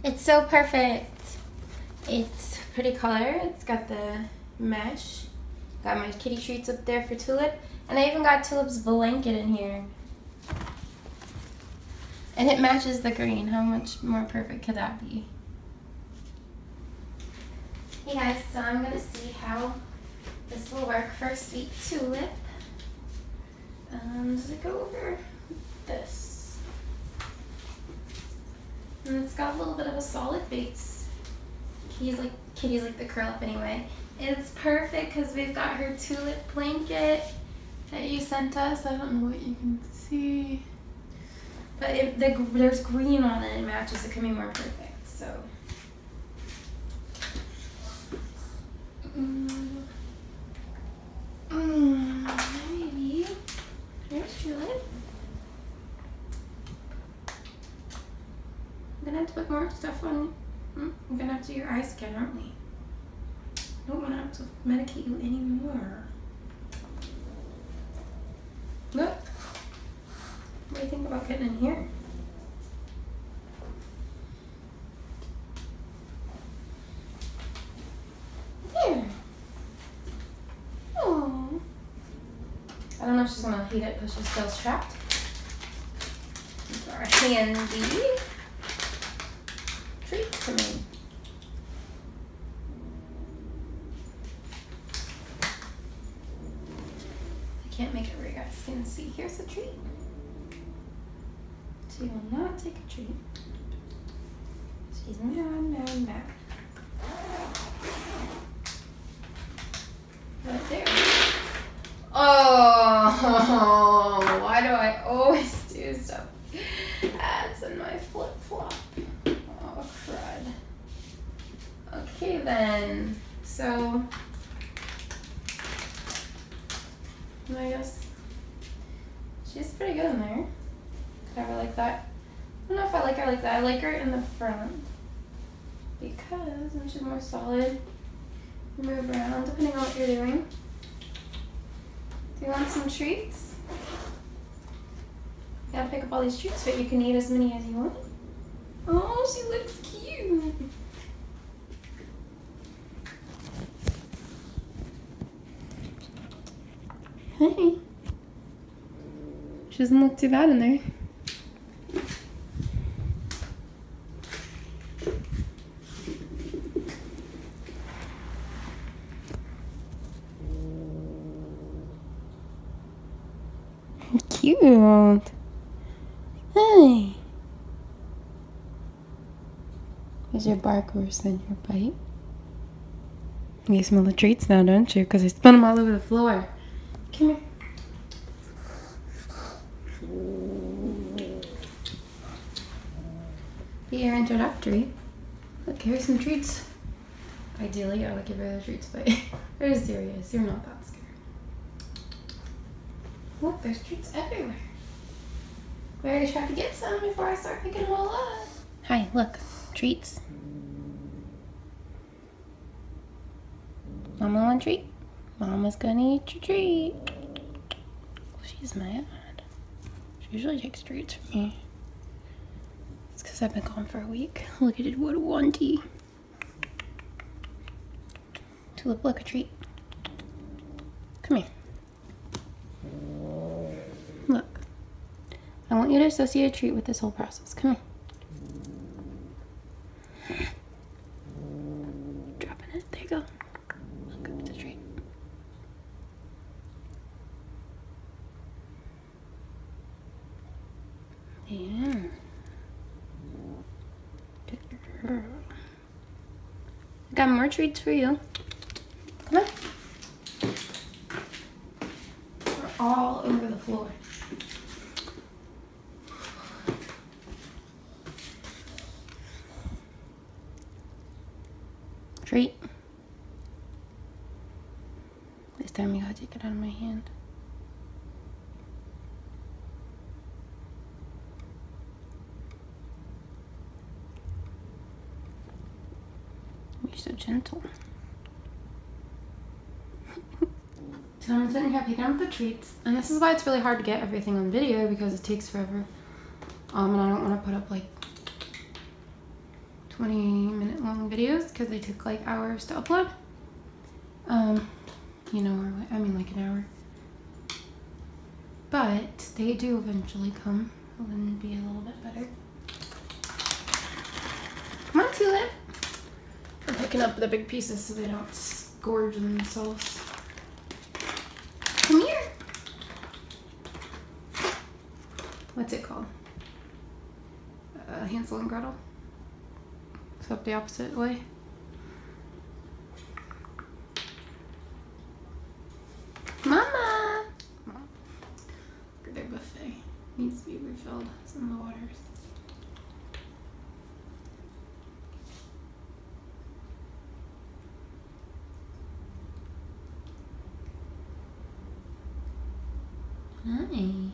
It's so perfect. It's pretty color. It's got the mesh. Got my kitty treats up there for Tulip. And I even got Tulip's blanket in here. And it matches the green. How much more perfect could that be? Hey guys, so I'm going to see how this will work for Sweet Tulip. Does it go over this? And it's got a little bit of a solid base. Kitties like the curl up anyway. It's perfect because we've got her Tulip blanket that you sent us. I don't know what you can see. But there's green on it and it matches. It can be more perfect, so. Maybe. Here's Tulip. I'm gonna have to put more stuff on. I'm gonna have to do your eye scan, aren't we? I don't want to have to medicate you anymore. Look. What do you think about getting in here? There. Oh. I don't know if she's gonna heat it because she's still strapped. These are handy treats to me. I can't make it where you guys can see. Here's a treat. She will not take a treat. She's mad. Right there. Oh, why do I always do stuff? That's in my flip-flop. Oh, crud. Okay, then. So, I guess she's pretty good in there. Could I have her like that? I don't know if I like her like that. I like her in the front because then she's more solid. Move around depending on what you're doing. Do you want some treats? You gotta pick up all these treats, but you can eat as many as you want. Oh, she looks cute. Hey. She doesn't look too bad in there. Cute. Hey. Is your bark worse than your bite? You smell the treats now, don't you? Because I spun them all over the floor. Come here. Be your introductory. Look, here's some treats. Ideally, I would give her the treats, but are you serious? You're not that scared. Look, there's treats everywhere. We already tried to get some before I start picking them all up. Hi, look, treats. Mama want a treat? Mama's gonna eat your treat. She's mad. She usually takes treats from me. It's because I've been gone for a week. Look at it, what a onesie. Tulip, look, a treat. Come here. Look. I want you to associate a treat with this whole process. Come here. Dropping it. There you go. Look, it's a treat. Yeah. Good girl. Got more treats for you. Come on. We're all over the floor. Treat. This time you gotta take it out of my hand. You're so gentle. So I'm sitting here picking up the treats, and this is why it's really hard to get everything on video because it takes forever. And I don't want to put up like 20-minute long videos because they took like hours to upload. You know, or I mean like an hour. But they do eventually come and be a little bit better. Come on, Tulip. I'm picking up the big pieces so they don't gorge themselves. Come here. What's it called? Hansel and Gretel. Except the opposite way. Mama! Look at their buffet. Needs to be refilled. Some of the waters. Hi.